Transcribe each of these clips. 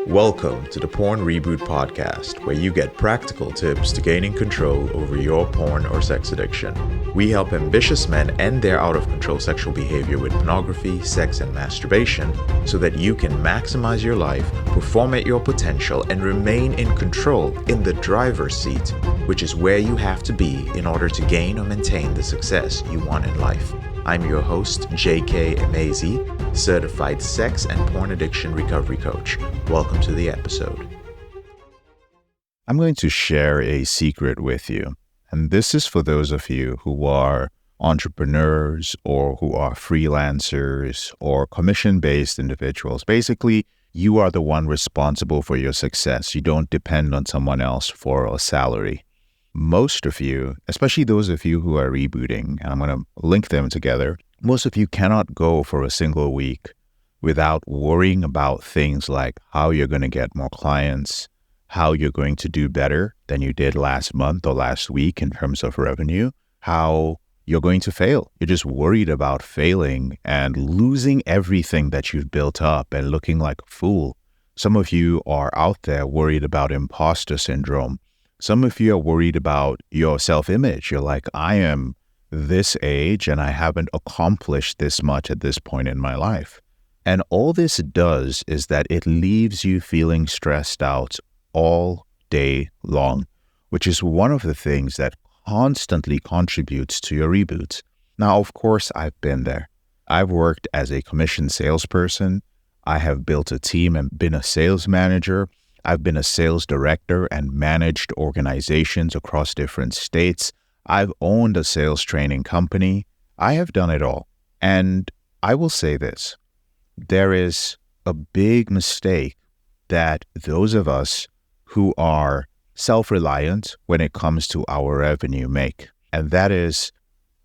Welcome to the Porn Reboot podcast, where you get practical tips to gaining control over your porn or sex addiction. We help ambitious men end their out-of-control sexual behavior with pornography, sex, and masturbation so that you can maximize your life, perform at your potential, and remain in control in the driver's seat, which is where you have to be in order to gain or maintain the success you want in life. I'm your host, J.K. Emezi, certified sex and porn addiction recovery coach. Welcome to the episode. I'm going to share a secret with you, and this is for those of you who are entrepreneurs or who are freelancers or commission-based individuals. Basically, you are the one responsible for your success. You don't depend on someone else for a salary. Most of you, especially those of you who are rebooting, and I'm going to link them together, most of you cannot go for a single week without worrying about things like how you're going to get more clients, how you're going to do better than you did last month or last week in terms of revenue, how you're going to fail. You're just worried about failing and losing everything that you've built up and looking like a fool. Some of you are out there worried about imposter syndrome. Some of you are worried about your self-image. You're like, I am this age and I haven't accomplished this much at this point in my life. And all this does is that it leaves you feeling stressed out all day long, which is one of the things that constantly contributes to your reboot. Now, of course, I've been there. I've worked as a commission salesperson. I have built a team and been a sales manager. I've been a sales director and managed organizations across different states. I've owned a sales training company. I have done it all. And I will say this, there is a big mistake that those of us who are self-reliant when it comes to our revenue make. And that is,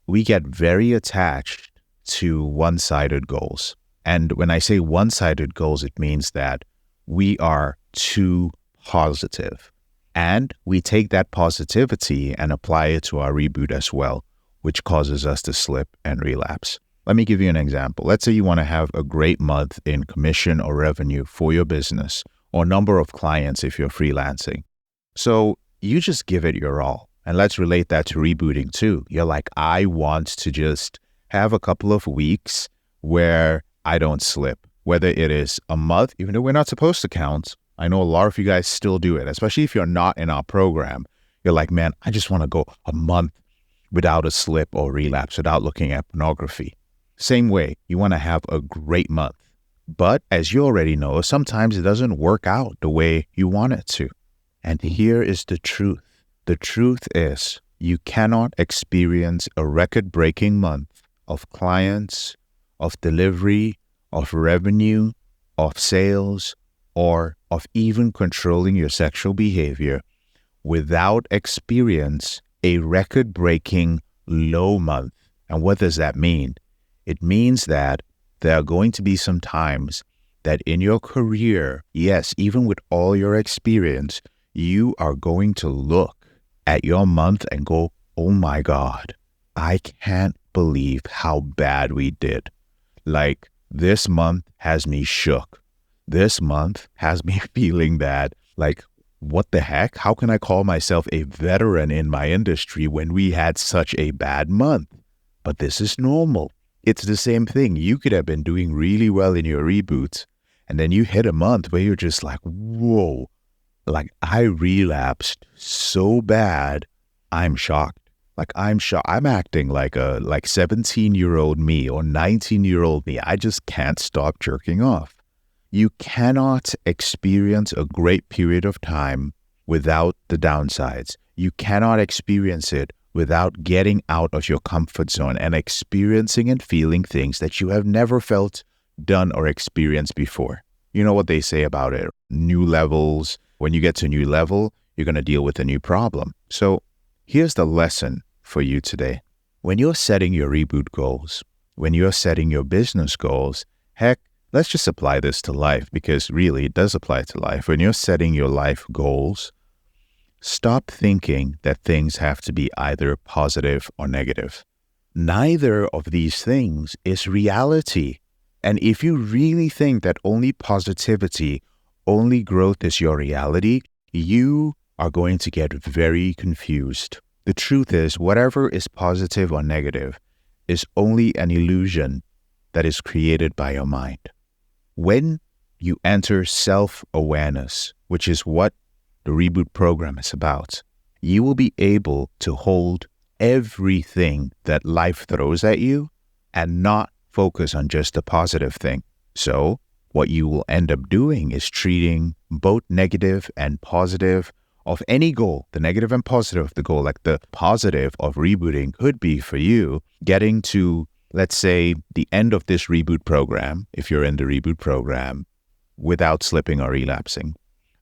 we get very attached to one-sided goals. And when I say one-sided goals, it means that we are too positive. And we take that positivity and apply it to our reboot as well, which causes us to slip and relapse. Let me give you an example. Let's say you want to have a great month in commission or revenue for your business or number of clients if you're freelancing. So you just give it your all. And let's relate that to rebooting too. You're like, I want to just have a couple of weeks where I don't slip. Whether it is a month, even though we're not supposed to count, I know a lot of you guys still do it, especially if you're not in our program. You're like, man, I just want to go a month without a slip or relapse, without looking at pornography. Same way, you want to have a great month. But as you already know, sometimes it doesn't work out the way you want it to. And here is the truth. The truth is you cannot experience a record-breaking month of clients, of delivery, of revenue, of sales, or of even controlling your sexual behavior without experience a record-breaking low month. And what does that mean? It means that there are going to be some times that in your career, yes, even with all your experience, you are going to look at your month and go, oh my God, I can't believe how bad we did. Like, this month has me shook. This month has me feeling that, like, what the heck? How can I call myself a veteran in my industry when we had such a bad month? But this is normal. It's the same thing. You could have been doing really well in your reboot, and then you hit a month where you're just like, whoa, like I relapsed so bad, I'm shocked. Like I'm acting like 17-year-old me or 19-year-old me. I just can't stop jerking off. You cannot experience a great period of time without the downsides. You cannot experience it without getting out of your comfort zone and experiencing and feeling things that you have never felt, done, or experienced before. You know what they say about it. New levels. When you get to a new level, you're going to deal with a new problem. So here's the lesson for you today. When you're setting your reboot goals, when you're setting your business goals, heck, let's just apply this to life because really it does apply to life. When you're setting your life goals, stop thinking that things have to be either positive or negative. Neither of these things is reality. And if you really think that only positivity, only growth is your reality, you are going to get very confused. The truth is, whatever is positive or negative is only an illusion that is created by your mind. When you enter self-awareness, which is what the Reboot program is about, you will be able to hold everything that life throws at you and not focus on just the positive thing. So what you will end up doing is treating both negative and positive of any goal, the negative and positive of the goal. Like the positive of rebooting could be for you getting to, let's say, the end of this Reboot program, if you're in the Reboot program, without slipping or relapsing.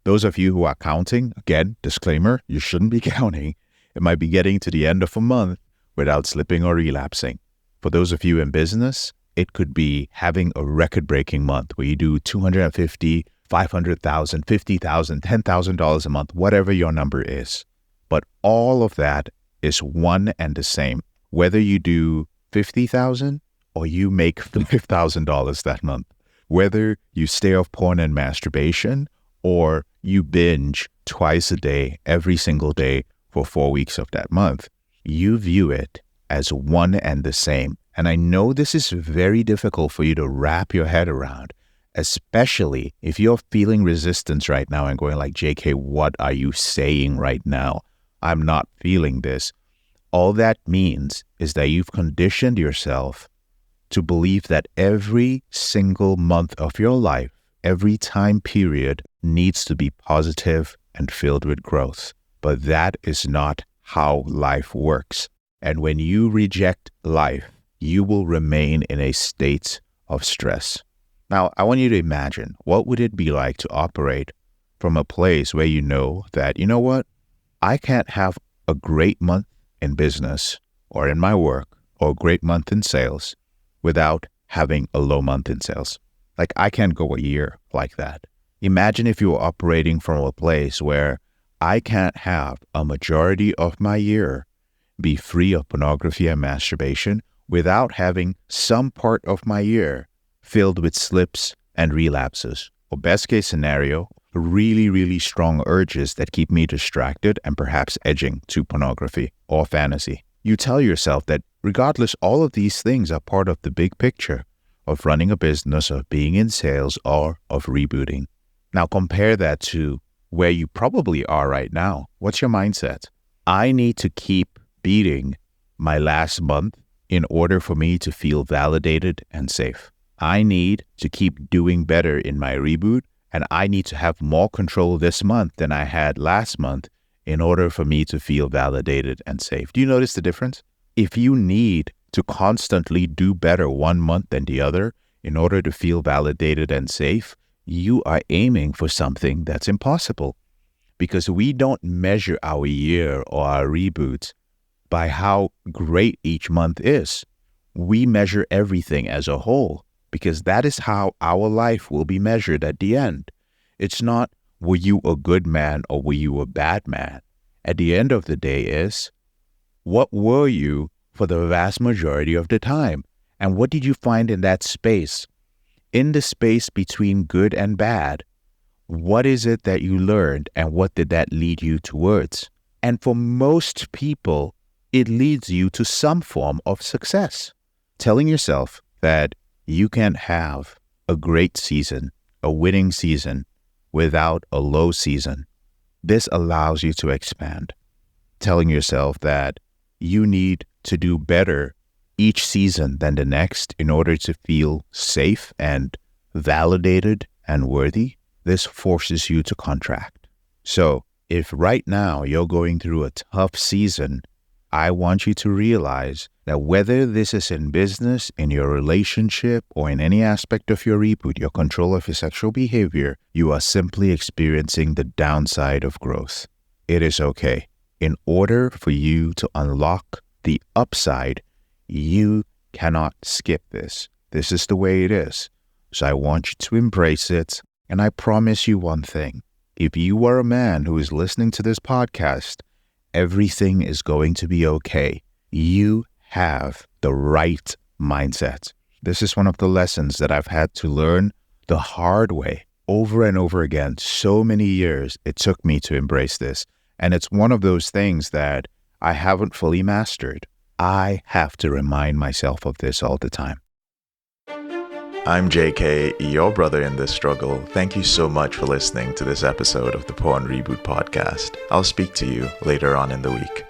Those of you who are counting, again, disclaimer, you shouldn't be counting. It might be getting to the end of a month without slipping or relapsing. For those of you in business, it could be having a record-breaking month where you do $250,000, $500,000, $50,000, $10,000 a month, whatever your number is. But all of that is one and the same. Whether you do $50,000 or you make $5,000 that month, whether you stay off porn and masturbation or you binge twice a day, every single day for 4 weeks of that month, you view it as one and the same. And I know this is very difficult for you to wrap your head around, especially if you're feeling resistance right now and going like, JK, what are you saying right now? I'm not feeling this. All that means is that you've conditioned yourself to believe that every single month of your life, every time period needs to be positive and filled with growth. But that is not how life works. And when you reject life, you will remain in a state of stress. Now, I want you to imagine, what would it be like to operate from a place where you know that, you know what, I can't have a great month in business or in my work or a great month in sales without having a low month in sales. Like, I can't go a year like that. Imagine if you were operating from a place where I can't have a majority of my year be free of pornography and masturbation without having some part of my year filled with slips and relapses. Or best case scenario, really, really strong urges that keep me distracted and perhaps edging to pornography or fantasy. You tell yourself that regardless, all of these things are part of the big picture of running a business, of being in sales, or of rebooting. Now compare that to where you probably are right now. What's your mindset? I need to keep beating my last month in order for me to feel validated and safe. I need to keep doing better in my reboot, and I need to have more control this month than I had last month in order for me to feel validated and safe. Do you notice the difference? If you need to constantly do better one month than the other in order to feel validated and safe, you are aiming for something that's impossible, because we don't measure our year or our reboot by how great each month is. We measure everything as a whole, because that is how our life will be measured at the end. It's not, were you a good man or were you a bad man? At the end of the day is, what were you for the vast majority of the time? And what did you find in that space? In the space between good and bad, what is it that you learned and what did that lead you towards? And for most people, it leads you to some form of success. Telling yourself that you can't have a great season, a winning season, without a low season. This allows you to expand. Telling yourself that you need to do better each season than the next in order to feel safe and validated and worthy. This forces you to contract. So if right now you're going through a tough season, I want you to realize that whether this is in business, in your relationship, or in any aspect of your reboot, your control of your sexual behavior, you are simply experiencing the downside of growth. It is okay. In order for you to unlock the upside, you cannot skip this. This is the way it is. So I want you to embrace it. And I promise you one thing. If you are a man who is listening to this podcast, everything is going to be okay. You have the right mindset. This is one of the lessons that I've had to learn the hard way. over and over again, so many years it took me to embrace this. And it's one of those things that I haven't fully mastered. I have to remind myself of this all the time. I'm JK, your brother in this struggle. Thank you so much for listening to this episode of the Porn Reboot podcast. I'll speak to you later on in the week.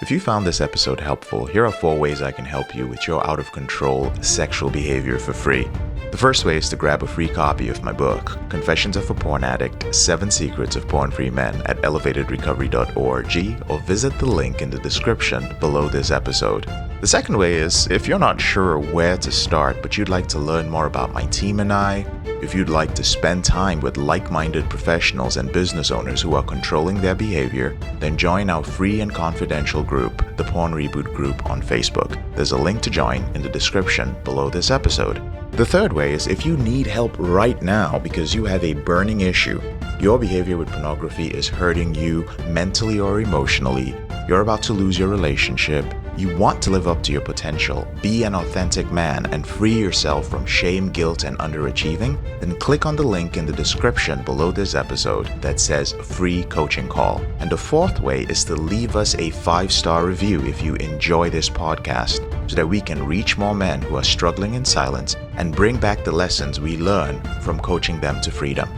If you found this episode helpful, here are 4 ways I can help you with your out-of-control sexual behavior for free. The first way is to grab a free copy of my book, Confessions of a Porn Addict, 7 Secrets of Porn-Free Men at elevatedrecovery.org, or visit the link in the description below this episode. The second way is, if you're not sure where to start, but you'd like to learn more about my team and I, if you'd like to spend time with like-minded professionals and business owners who are controlling their behavior, then join our free and confidential group, the Porn Reboot group on Facebook. There's a link to join in the description below this episode. The third way is if you need help right now because you have a burning issue, your behavior with pornography is hurting you mentally or emotionally, you're about to lose your relationship, you want to live up to your potential, be an authentic man, and free yourself from shame, guilt, and underachieving, then click on the link in the description below this episode that says free coaching call. And the fourth way is to leave us a 5-star review if you enjoy this podcast, so that we can reach more men who are struggling in silence and bring back the lessons we learn from coaching them to freedom.